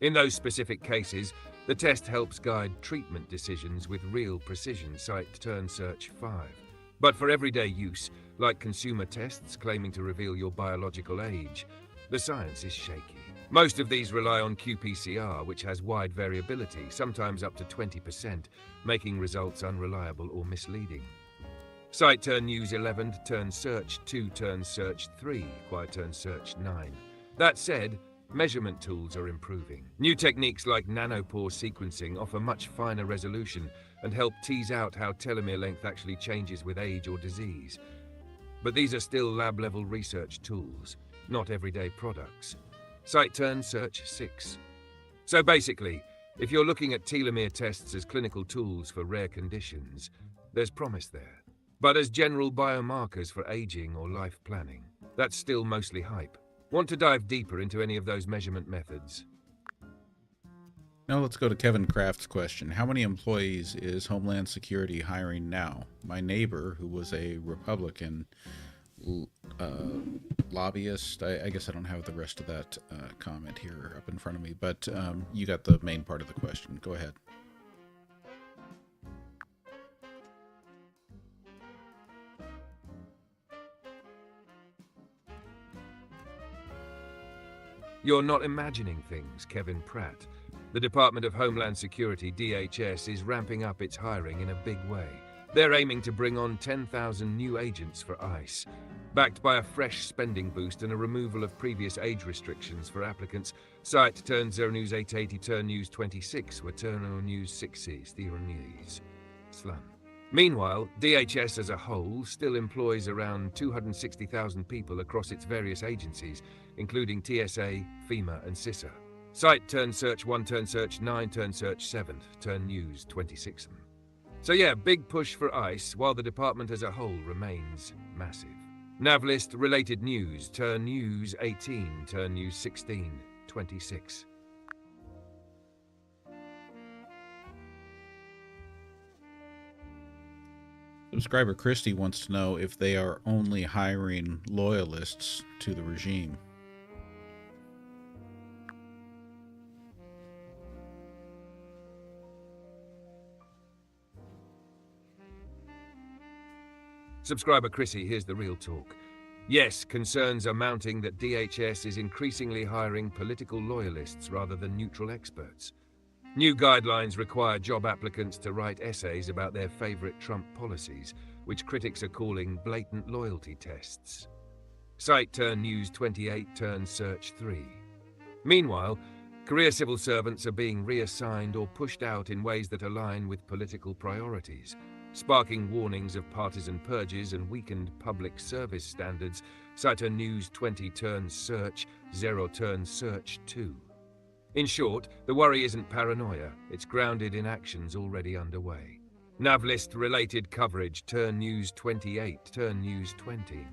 In those specific cases, the test helps guide treatment decisions with real precision, cite Turn Search 5. But for everyday use, like consumer tests claiming to reveal your biological age, the science is shaky. Most of these rely on qPCR, which has wide variability, sometimes up to 20%, making results unreliable or misleading. Cite Turn News 11, Turn Search 2, Turn Search 3, Quiet Turn Search 9. That said, measurement tools are improving. New techniques like nanopore sequencing offer much finer resolution and help tease out how telomere length actually changes with age or disease. But these are still lab-level research tools, not everyday products. Cite Turn Search 6. So basically, if you're looking at telomere tests as clinical tools for rare conditions, there's promise there. But as general biomarkers for aging or life planning, that's still mostly hype. Want to dive deeper into any of those measurement methods? Now let's go to Kevin Kraft's question. How many employees is Homeland Security hiring now? My neighbor, who was a Republican lobbyist, I guess I don't have the rest of that comment here up in front of me, but you got the main part of the question. Go ahead. You're not imagining things, Kevin Pratt. The Department of Homeland Security, DHS, is ramping up its hiring in a big way. They're aiming to bring on 10,000 new agents for ICE, backed by a fresh spending boost and a removal of previous age restrictions for applicants. Cite Turn 0 News 880, Turn News 26, where Turn News 6 News. Slum. Meanwhile, DHS as a whole still employs around 260,000 people across its various agencies, including TSA, FEMA, and CISA. Cite Turn Search 1, Turn Search 9, Turn Search 7, Turn News 26. So yeah, big push for ICE, while the department as a whole remains massive. Navlist related news, Turn News 18, Turn News 16, 26. Subscriber Christy wants to know if they are only hiring loyalists to the regime. Subscriber Chrissy, here's the real talk. Yes, concerns are mounting that DHS is increasingly hiring political loyalists rather than neutral experts. New guidelines require job applicants to write essays about their favorite Trump policies, which critics are calling blatant loyalty tests. Cite Turn News 28, Turn Search 3. Meanwhile, career civil servants are being reassigned or pushed out in ways that align with political priorities, sparking warnings of partisan purges and weakened public service standards. Cite News 20, Turn Search 0, Turn Search 2. In short, the worry isn't paranoia, it's grounded in actions already underway. Navlist-related coverage, Turn News 28, Turn News 20.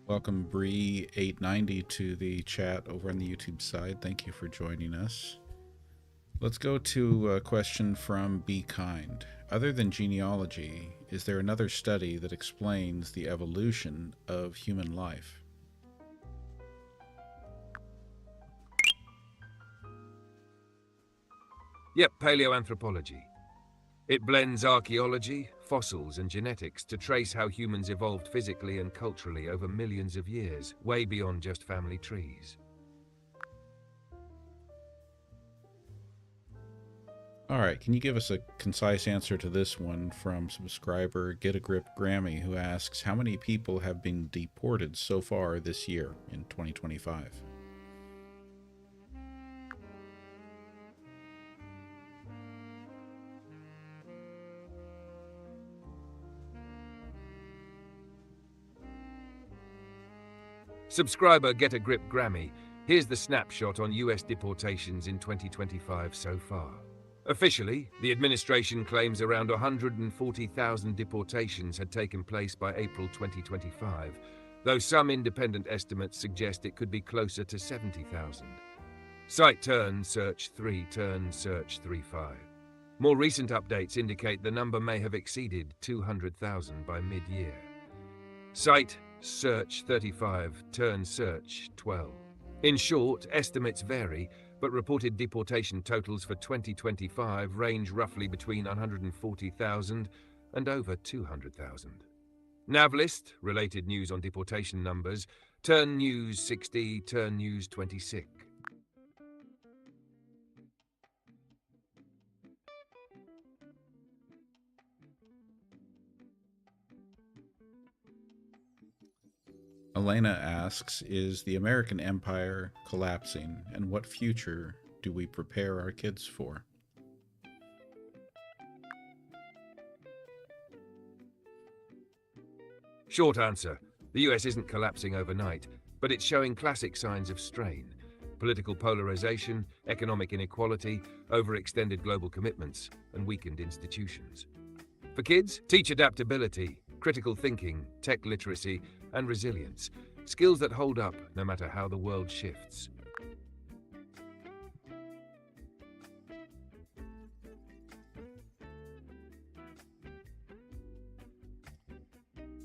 Welcome Bree890 to the chat over on the YouTube side. Thank you for joining us. Let's go to a question from Be Kind. Other than genealogy, is there another study that explains the evolution of human life? Yep, paleoanthropology. It blends archaeology, fossils, and genetics to trace how humans evolved physically and culturally over millions of years, way beyond just family trees. All right, can you give us a concise answer to this one from subscriber Get a Grip Grammy, who asks, how many people have been deported so far this year in 2025? Subscriber Get a Grip Grammy, here's the snapshot on US deportations in 2025 so far. Officially, the administration claims around 140,000 deportations had taken place by April 2025, though some independent estimates suggest it could be closer to 70,000. Site turn search 3 turn search 35. More recent updates indicate the number may have exceeded 200,000 by mid-year. Site search 35 turn search 12. In short, estimates vary, but reported deportation totals for 2025 range roughly between 140,000 and over 200,000. Navlist, related news on deportation numbers, turn news 60, turn news 26. Elena asks, is the American empire collapsing, and what future do we prepare our kids for? Short answer, the US isn't collapsing overnight, but it's showing classic signs of strain. Political polarization, economic inequality, overextended global commitments, and weakened institutions. For kids, teach adaptability, critical thinking, tech literacy, and resilience, skills that hold up no matter how the world shifts.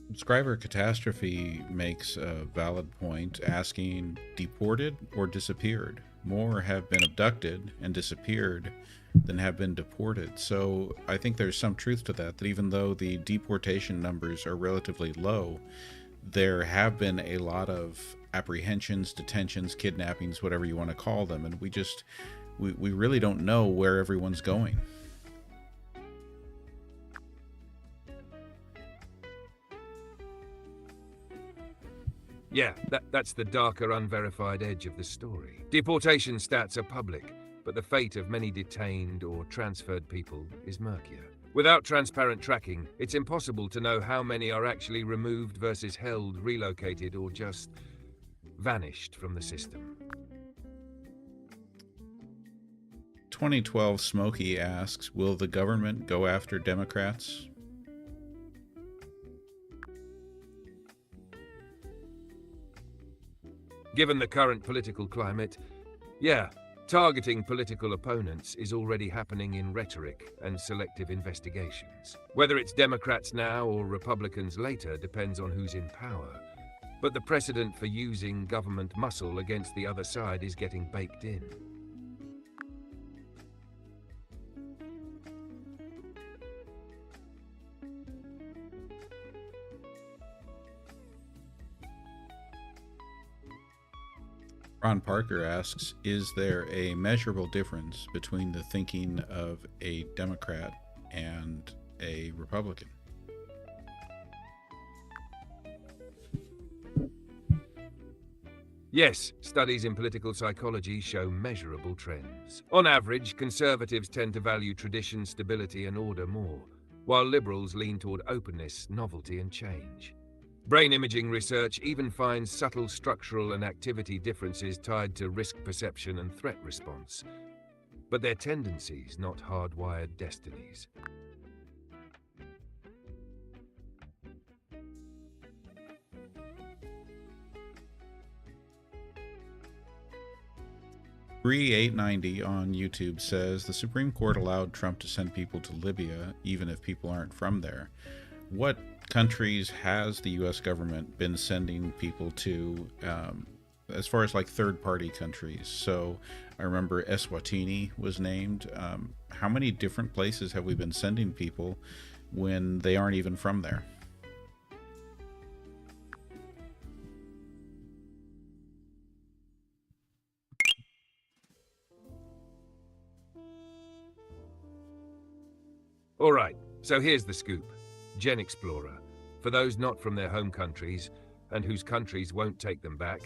Subscriber Catastrophe makes a valid point, asking, deported or disappeared? More have been abducted and disappeared than have been deported. So I think there's some truth to that, that even though the deportation numbers are relatively low, there have been a lot of apprehensions, detentions, kidnappings, whatever you want to call them, and we really don't know where everyone's going. Yeah, that's the darker, unverified edge of the story. Deportation stats are public, but the fate of many detained or transferred people is murkier. Without transparent tracking, it's impossible to know how many are actually removed versus held, relocated, or just vanished from the system. 2012 Smokey asks, will the government go after Democrats? Given the current political climate, yeah, targeting political opponents is already happening in rhetoric and selective investigations. Whether it's Democrats now or Republicans later depends on who's in power. But the precedent for using government muscle against the other side is getting baked in. Ron Parker asks, is there a measurable difference between the thinking of a Democrat and a Republican? Yes, studies in political psychology show measurable trends. On average, conservatives tend to value tradition, stability, and order more, while liberals lean toward openness, novelty, and change. Brain imaging research even finds subtle structural and activity differences tied to risk perception and threat response. But they're tendencies, not hardwired destinies. Bree890 on YouTube says, the Supreme Court allowed Trump to send people to Libya, even if people aren't from there. What countries has the U.S. government been sending people to, as far as like third-party countries? So I remember Eswatini was named. How many different places have we been sending people when they aren't even from there? All right, so here's the scoop. GenXplorer. For those not from their home countries, and whose countries won't take them back,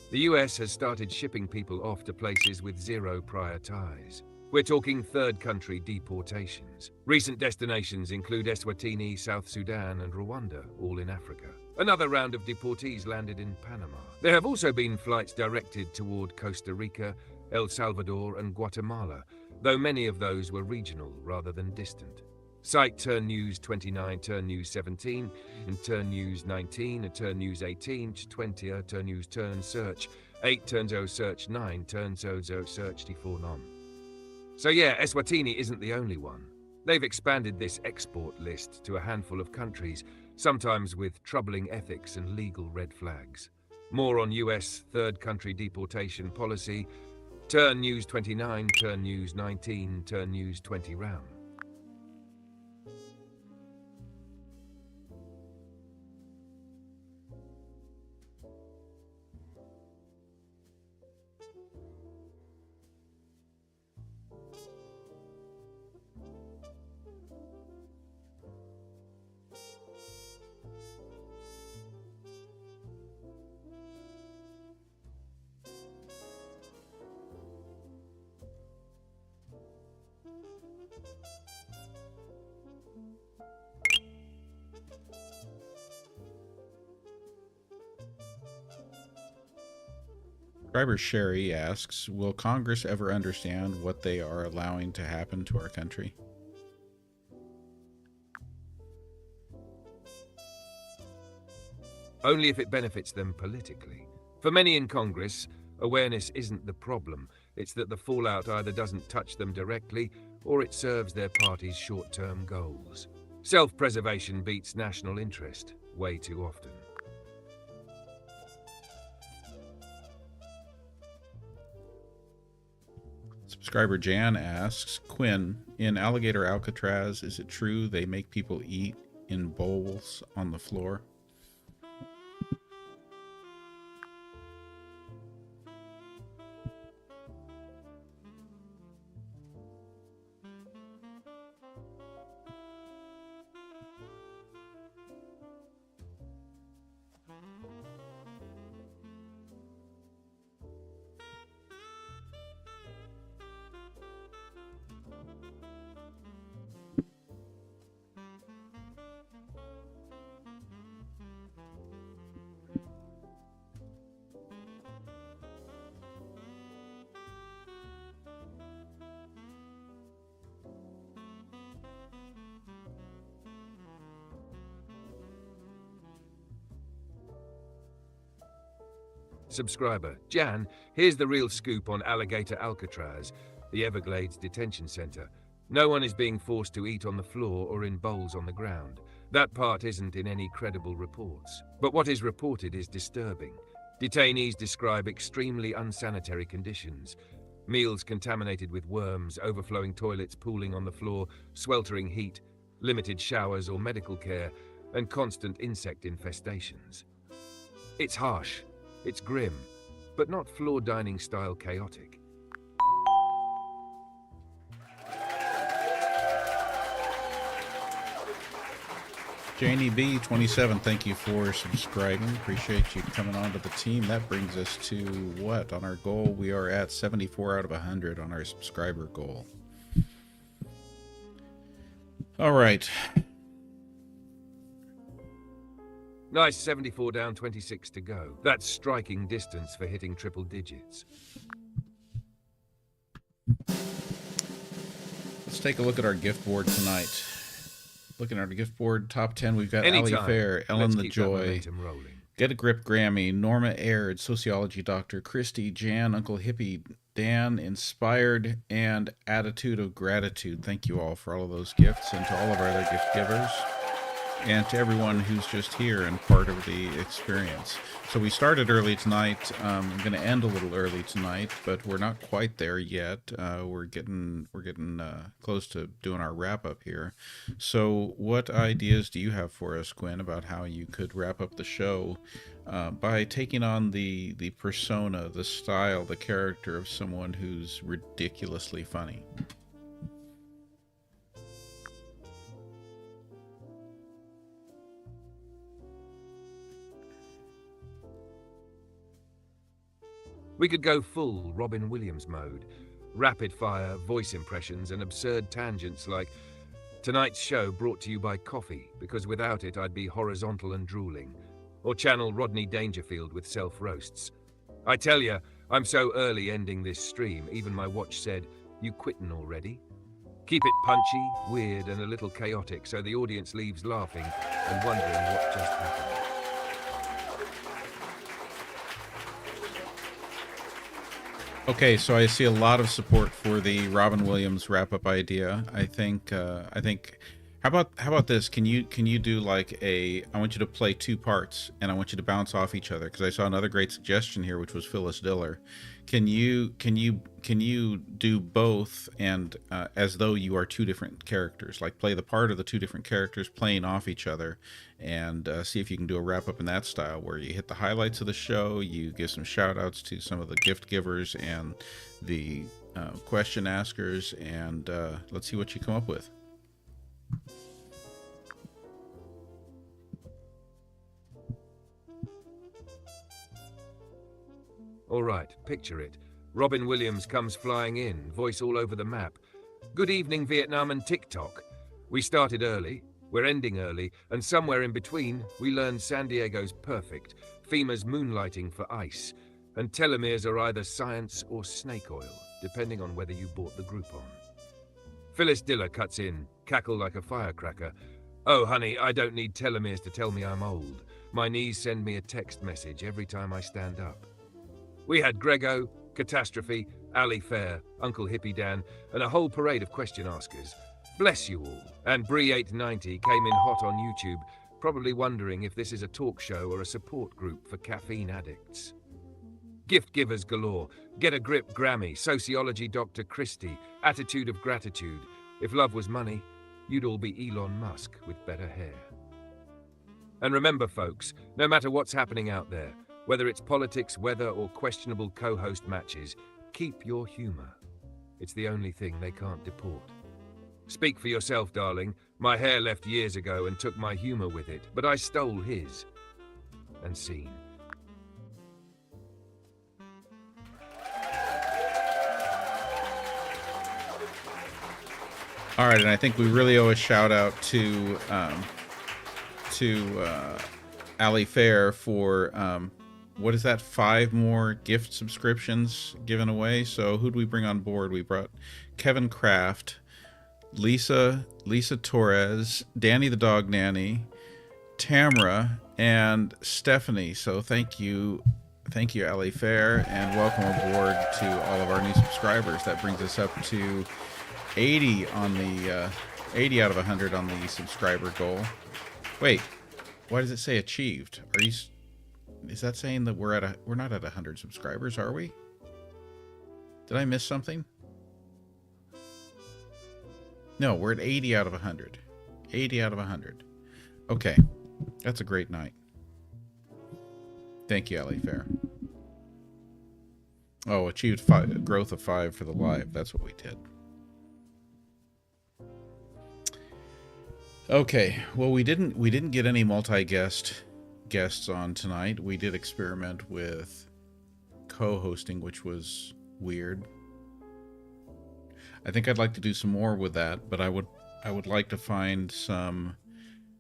the US has started shipping people off to places with zero prior ties. We're talking third country deportations. Recent destinations include Eswatini, South Sudan, and Rwanda, all in Africa. Another round of deportees landed in Panama. There have also been flights directed toward Costa Rica, El Salvador, and Guatemala, though many of those were regional rather than distant. Cite Turn News 29, Turn News 17, and Turn News 19, and Turn News 18, 20, Turn News Turn Search, 8 Turn Zo Search 9, Turn Zo Search 4 Non. So yeah, Eswatini isn't the only one. They've expanded this export list to a handful of countries, sometimes with troubling ethics and legal red flags. More on US third country deportation policy. Turn News 29, Turn News 19, Turn News 20 round. Subscriber Sherry asks, will Congress ever understand what they are allowing to happen to our country? Only if it benefits them politically. For many in Congress, awareness isn't the problem. It's that the fallout either doesn't touch them directly or it serves their party's short-term goals. Self-preservation beats national interest way too often. Subscriber Jan asks, Quinn, in Alligator Alcatraz, is it true they make people eat in bowls on the floor? Subscriber Jan, here's the real scoop on Alligator Alcatraz, the Everglades detention center. No one is being forced to eat on the floor or in bowls on the ground. That part isn't in any credible reports. But what is reported is disturbing. Detainees describe extremely unsanitary conditions. Meals contaminated with worms, overflowing toilets pooling on the floor, sweltering heat, limited showers or medical care, and constant insect infestations. It's harsh. It's grim, but not floor dining style chaotic. Janie B 27, thank you for subscribing. Appreciate you coming on to the team. That brings us to what on our goal? We are at 74 out of 100 on our subscriber goal. All right. Nice, 74 down, 26 to go. That's striking distance for hitting triple digits. Let's take a look at our gift board tonight. Looking at our gift board, top 10, we've got Anytime. Ali Fair, Ellen Let's the keep that Joy, momentum rolling. Get a Grip Grammy, Norma Aird, Sociology Doctor, Christy, Jan, Uncle Hippie, Dan, Inspired, and Attitude of Gratitude. Thank you all for all of those gifts, and to all of our other gift givers, and to everyone who's just here and part of the experience. So we started early tonight. I'm going to end a little early tonight, but we're not quite there yet. We're getting close to doing our wrap up here. So what ideas do you have for us, Quinn, about how you could wrap up the show by taking on the persona, the style, the character of someone who's ridiculously funny? We could go full Robin Williams mode. Rapid fire, voice impressions, and absurd tangents like, tonight's show brought to you by coffee, because without it I'd be horizontal and drooling. Or channel Rodney Dangerfield with self-roasts. I tell ya, I'm so early ending this stream, even my watch said, You quittin' already? Keep it punchy, weird, and a little chaotic so the audience leaves laughing and wondering what just happened. Okay, so I see a lot of support for the Robin Williams wrap-up idea. I think. How about this? Can you do like I want you to play two parts, and I want you to bounce off each other, because I saw another great suggestion here, which was Phyllis Diller. Can you do both, and as though you are two different characters, like play the part of the two different characters playing off each other, and see if you can do a wrap up in that style, where you hit the highlights of the show, you give some shout outs to some of the gift givers and the question askers, and let's see what you come up with. All right, picture it. Robin Williams comes flying in, voice all over the map. Good evening, Vietnam and TikTok. We started early, we're ending early, and somewhere in between, we learned San Diego's perfect, FEMA's moonlighting for ice, and telomeres are either science or snake oil, depending on whether you bought the Groupon. Phyllis Diller cuts in, cackle like a firecracker. Oh, honey, I don't need telomeres to tell me I'm old. My knees send me a text message every time I stand up. We had Grego, Catastrophe, Ali Fair, Uncle Hippie Dan, and a whole parade of question askers. Bless you all. And Bree890 came in hot on YouTube, probably wondering if this is a talk show or a support group for caffeine addicts. Gift givers galore. Get a Grip Grammy, Sociology Dr. Christie, Attitude of Gratitude. If love was money, you'd all be Elon Musk with better hair. And remember, folks, no matter what's happening out there, whether it's politics, weather, or questionable co-host matches, keep your humor. It's the only thing they can't deport. Speak for yourself, darling. My hair left years ago and took my humor with it, but I stole his. And scene. All right, and I think we really owe a shout out to Ali Fair for what is that? 5 more gift subscriptions given away. So who'd we bring on board? We brought Kevin Kraft, Lisa Torres, Danny the Dog Nanny, Tamara, and Stephanie. So thank you, Ali Fair, and welcome aboard to all of our new subscribers. That brings us up to 80 on the 80 out of 100 on the subscriber goal. Wait, why does it say achieved? Is that saying that we're not at 100 subscribers, are we? Did I miss something? No, we're at 80 out of 100. 80 out of 100. Okay, that's a great night. Thank you, Ali Fair. Oh, achieved growth of 5 for the live. That's what we did. Okay, well, we didn't get any guests on tonight. We did experiment with co-hosting, which was weird. I think I'd like to do some more with that, but I would like to find some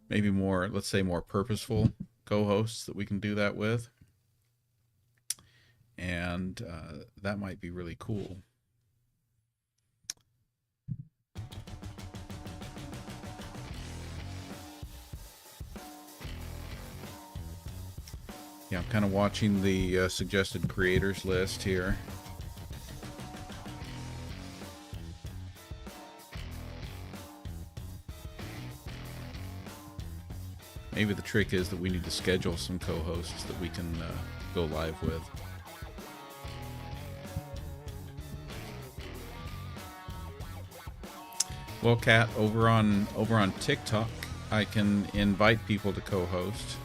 maybe more, let's say, more purposeful co-hosts that we can do that with, and that might be really cool. Yeah, I'm kind of watching the suggested creators list here. Maybe the trick is that we need to schedule some co-hosts that we can go live with. Well, Kat, over on TikTok, I can invite people to co-host.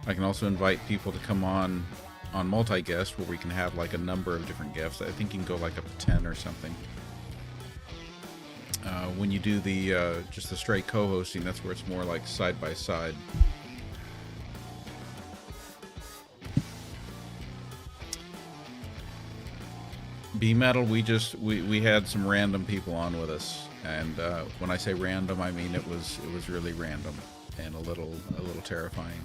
I can also invite people to come on multi-guest, where we can have like a number of different guests. I think you can go like up to 10 or something. When you do the just the straight co-hosting, that's where it's more like side by side. B-Metal, we had some random people on with us, and when I say random, I mean it was really random and a little terrifying.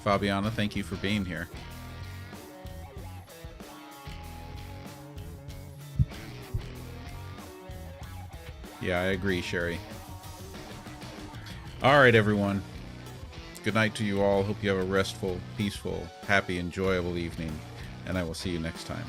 Fabiana, thank you for being here. Yeah, I agree, Sherry. All right, everyone. Good night to you all. Hope you have a restful, peaceful, happy, enjoyable evening. And I will see you next time.